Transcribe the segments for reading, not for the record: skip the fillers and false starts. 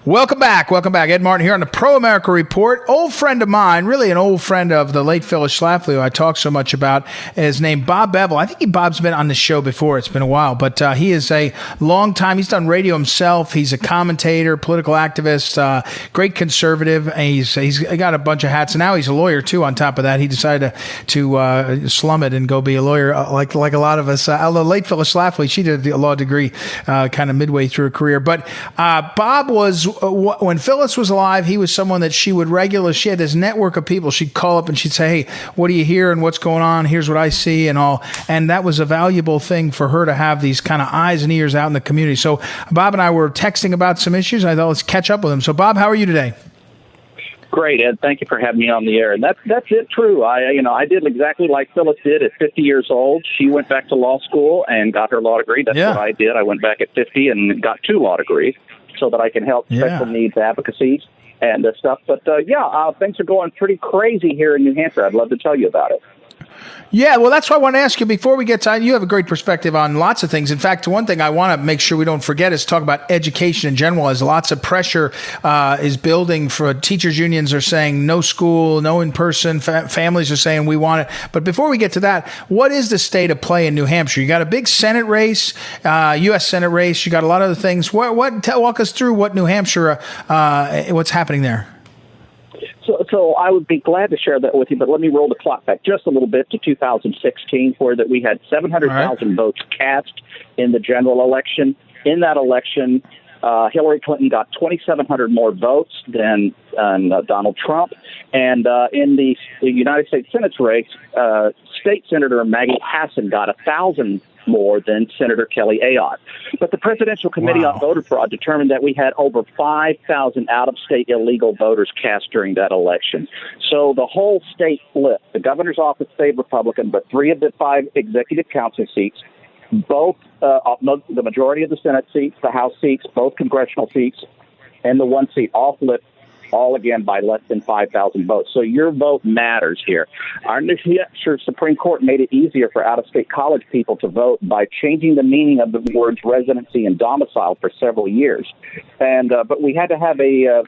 Welcome back. Welcome back. Ed Martin here on the Pro America Report. Old friend of mine, really an old friend of the late Phyllis Schlafly, who I talk so much about, is named Bob Bevill. I think Bob's been on the show before. It's been a while, but he is a long time. He's done radio himself. He's a commentator, political activist, great conservative. He's got a bunch of hats, and now he's a lawyer too. On top of that, he decided to slum it and go be a lawyer, like a lot of us. Although late Phyllis Schlafly, she did a law degree kind of midway through her career. But Bob was, when Phyllis was alive, he was someone that she had this network of people. She'd call up and she'd say, hey, what do you hear and what's going on? Here's what I see and all. And that was a valuable thing for her to have, these kind of eyes and ears out in the community. So Bob and I were texting about some issues. I thought, let's catch up with him. So Bob, how are you today? Great, Ed. Thank you for having me on the air. And that's it. True. I did exactly like Phyllis did at 50 years old. She went back to law school and got her law degree. That's what I did. I went back at 50 and got 2 law degrees so that I can help special needs advocacies and stuff. But things are going pretty crazy here in New Hampshire. I'd love to tell you about it. Yeah, well, that's what I want to ask you before we get to. You have a great perspective on lots of things. In fact, one thing I want to make sure we don't forget is talk about education in general, as lots of pressure is building for teachers' unions are saying no school, no in-person. Families are saying we want it. But before we get to that, what is the state of play in New Hampshire? You got a big Senate race, U.S. Senate race. You got a lot of other things. Walk us through what New Hampshire, what's happening there. So I would be glad to share that with you, but let me roll the clock back just a little bit to 2016, where that we had 700,000 votes cast in the general election. In that election, Hillary Clinton got 2,700 more votes than Donald Trump. And in the United States Senate race, State Senator Maggie Hassan got 1,000 more than Senator Kelly Ayotte. But the Presidential Committee on Voter Fraud determined that we had over 5,000 out-of-state illegal voters cast during that election. So the whole state flipped. The governor's office stayed Republican, but 3 of the 5 executive council seats, both the majority of the Senate seats, the House seats, both congressional seats, and the 1 seat all flipped, all again by less than 5,000 votes. So your vote matters here. Our New Hampshire Supreme Court made it easier for out-of-state college people to vote by changing the meaning of the words residency and domicile for several years. And but we had to have a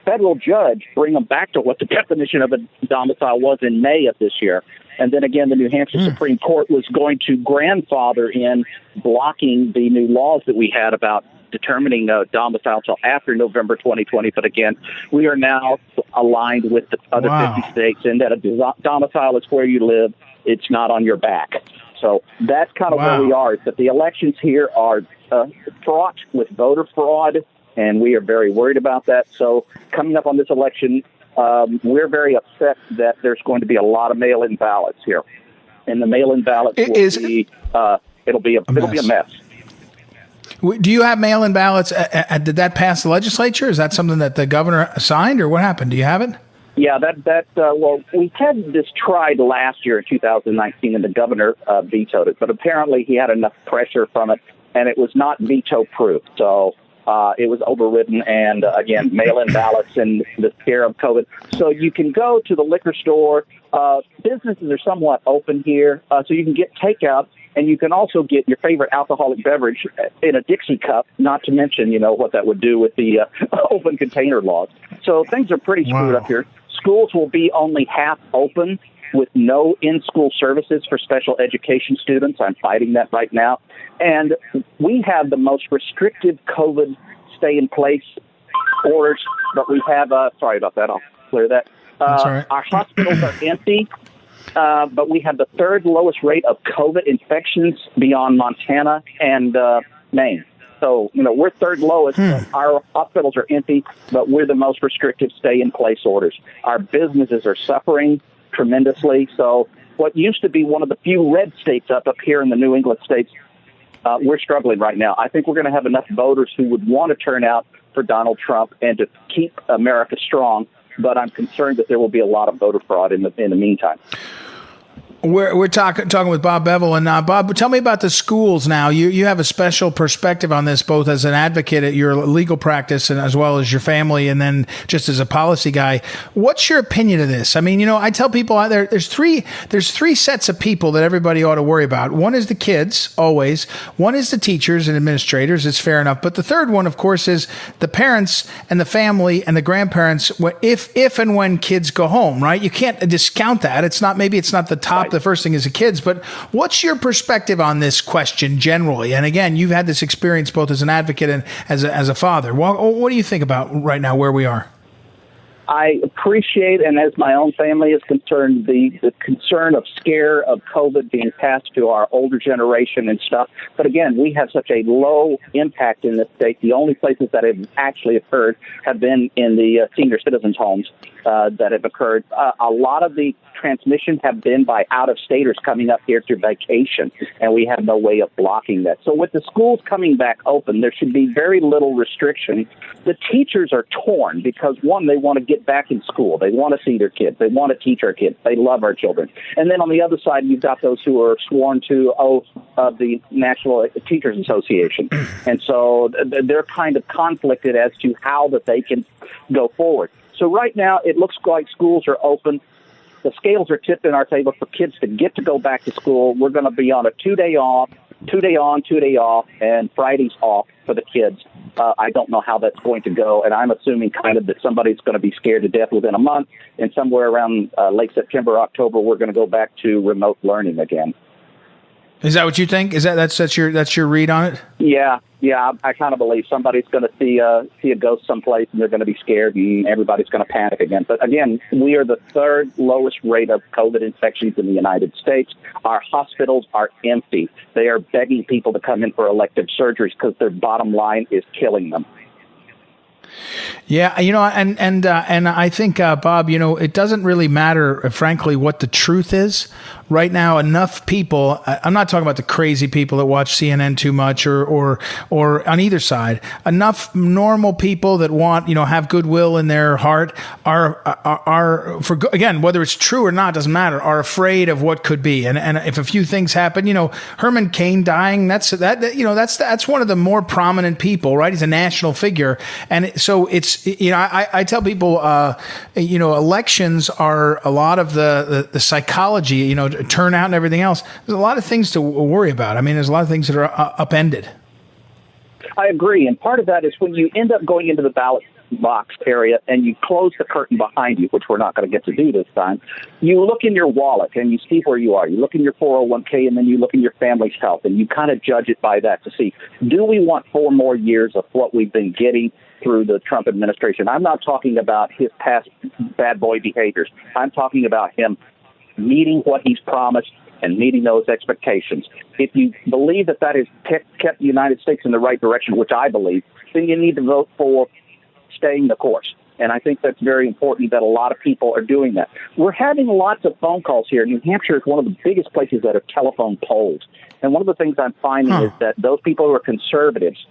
federal judge bring them back to what the definition of a domicile was in May of this year. And then again, the New Hampshire Supreme Court was going to grandfather in blocking the new laws that we had about determining domicile until after November 2020. But again, we are now aligned with the other 50 states in that a domicile is where you live. It's not on your back. So that's kind of where we are. Is that the elections here are fraught with voter fraud, and we are very worried about that. So coming up on this election, we're very upset that there's going to be a lot of mail-in ballots here. And the mail-in ballots it'll be a mess. Do you have mail-in ballots? Did that pass the legislature? Is that something that the governor signed, or what happened? Do you have it? Yeah, well, we had this tried last year in 2019, and the governor vetoed it. But apparently he had enough pressure from it, and it was not veto-proof. So it was overridden, and again, mail-in ballots and the scare of COVID. So you can go to the liquor store. Businesses are somewhat open here, so you can get takeout. And you can also get your favorite alcoholic beverage in a Dixie cup, not to mention, what that would do with the open container laws. So things are pretty screwed up here. Schools will be only half open with no in-school services for special education students. I'm fighting that right now. And we have the most restrictive COVID stay-in-place orders, but we have, sorry about that, I'll clear that. That's all right. Our hospitals are empty. But we have the 3rd lowest rate of COVID infections beyond Montana and Maine. So, we're 3rd lowest. Our hospitals are empty, but we're the most restrictive stay-in-place orders. Our businesses are suffering tremendously. So what used to be one of the few red states up here in the New England states, we're struggling right now. I think we're going to have enough voters who would want to turn out for Donald Trump and to keep America strong. But I'm concerned that there will be a lot of voter fraud in the meantime. We're talking with Bob Bevill, and Bob, tell me about the schools now. You have a special perspective on this, both as an advocate at your legal practice and as well as your family, and then just as a policy guy. What's your opinion of this? I mean, I tell people out there, there's three sets of people that everybody ought to worry about. One is the kids, always. One is the teachers and administrators. It's fair enough. But the third one, of course, is the parents and the family and the grandparents. If and when kids go home, right? You can't discount that. It's not the top. Right. The first thing is the kids, but what's your perspective on this question generally? And again, you've had this experience both as an advocate and as a father. What do you think about right now where we are? I appreciate, and as my own family is concerned, the concern of scare of COVID being passed to our older generation and stuff. But again, we have such a low impact in this state. The only places that have actually occurred have been in the senior citizens' homes that have occurred. A lot of the transmissions have been by out-of-staters coming up here to vacation, and we have no way of blocking that. So with the schools coming back open, there should be very little restriction. The teachers are torn because, one, they want to get back in school. They want to see their kids. They want to teach our kids. They love our children. And then on the other side, you've got those who are sworn to oath of the National Teachers Association. And so they're kind of conflicted as to how that they can go forward. So right now, it looks like schools are open. The scales are tipped in our favor for kids to get to go back to school. We're going to be on a 2-day off, 2-day on, 2-day off, and Fridays off for the kids. I don't know how that's going to go, and I'm assuming kind of that somebody's going to be scared to death within a month, and somewhere around late September, October, we're going to go back to remote learning again. Is that what you think? Is that's your read on it? Yeah. I kind of believe somebody's going to see a ghost someplace, and they're going to be scared, and everybody's going to panic again. But again, we are the third lowest rate of COVID infections in the United States. Our hospitals are empty. They are begging people to come in for elective surgeries because their bottom line is killing them. Yeah, and I think, Bob, it doesn't really matter, frankly, what the truth is. Right now, enough people, I'm not talking about the crazy people that watch CNN too much or on either side, enough normal people that want, have goodwill in their heart are for, again, whether it's true or not, doesn't matter, are afraid of what could be. And if a few things happen, Herman Cain dying, that's one of the more prominent people, right? He's a national figure. And so it's, I tell people, elections are a lot of the psychology, turnout and everything else. There's a lot of things to worry about. I mean, there's a lot of things that are upended. I agree. And part of that is when you end up going into the ballot box area and you close the curtain behind you, which we're not going to get to do this time, you look in your wallet and you see where you are. You look in your 401k and then you look in your family's health and you kind of judge it by that to see, do we want 4 more years of what we've been getting through the Trump administration? I'm not talking about his past bad boy behaviors. I'm talking about him meeting what he's promised and meeting those expectations. If you believe that has kept the United States in the right direction, which I believe, then you need to vote for staying the course. And I think that's very important that a lot of people are doing that. We're having lots of phone calls here. New Hampshire is one of the biggest places that are telephone polls. And one of the things I'm finding is that those people who are conservatives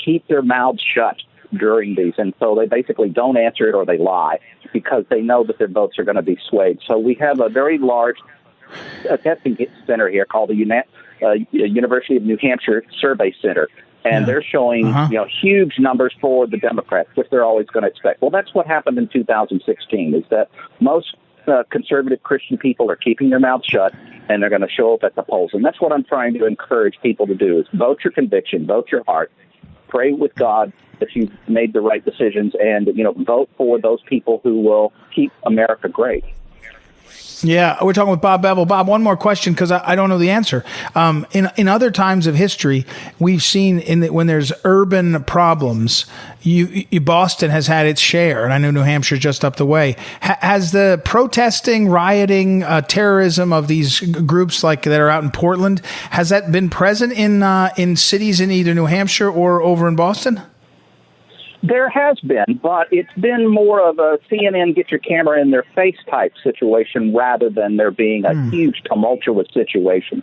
keep their mouths shut during these. And so they basically don't answer it or they lie because they know that their votes are going to be swayed. So we have a very large testing center here called the University of New Hampshire Survey Center. And they're showing huge numbers for the Democrats, which they're always going to expect. Well, that's what happened in 2016, is that most conservative Christian people are keeping their mouths shut, and they're going to show up at the polls. And that's what I'm trying to encourage people to do, is vote your conviction, vote your heart, pray with God that you've made the right decisions, and vote for those people who will keep America great. Yeah, we're talking with Bob Bevill. Bob, one more question because I don't know the answer. In other times of history, we've seen when there's urban problems, Boston has had its share, and I know New Hampshire just up the way. Has the protesting, rioting, terrorism of these groups like that are out in Portland, has that been present in cities in either New Hampshire or over in Boston? There has been, but it's been more of a CNN get your camera in their face type situation rather than there being a huge tumultuous situation.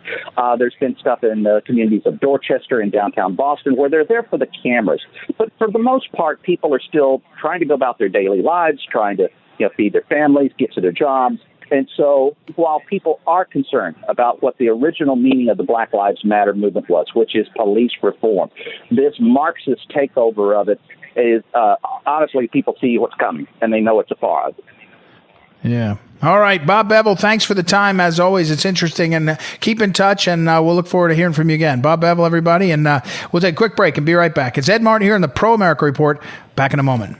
There's been stuff in the communities of Dorchester and downtown Boston where they're there for the cameras. But for the most part, people are still trying to go about their daily lives, trying to feed their families, get to their jobs. And so while people are concerned about what the original meaning of the Black Lives Matter movement was, which is police reform, this Marxist takeover of it is, honestly, people see what's coming, and they know it's a part of it. Yeah. All right, Bob Bevill, thanks for the time. As always, it's interesting, and keep in touch, and we'll look forward to hearing from you again. Bob Bevill, everybody, and we'll take a quick break and be right back. It's Ed Martin here in the Pro America Report. Back in a moment.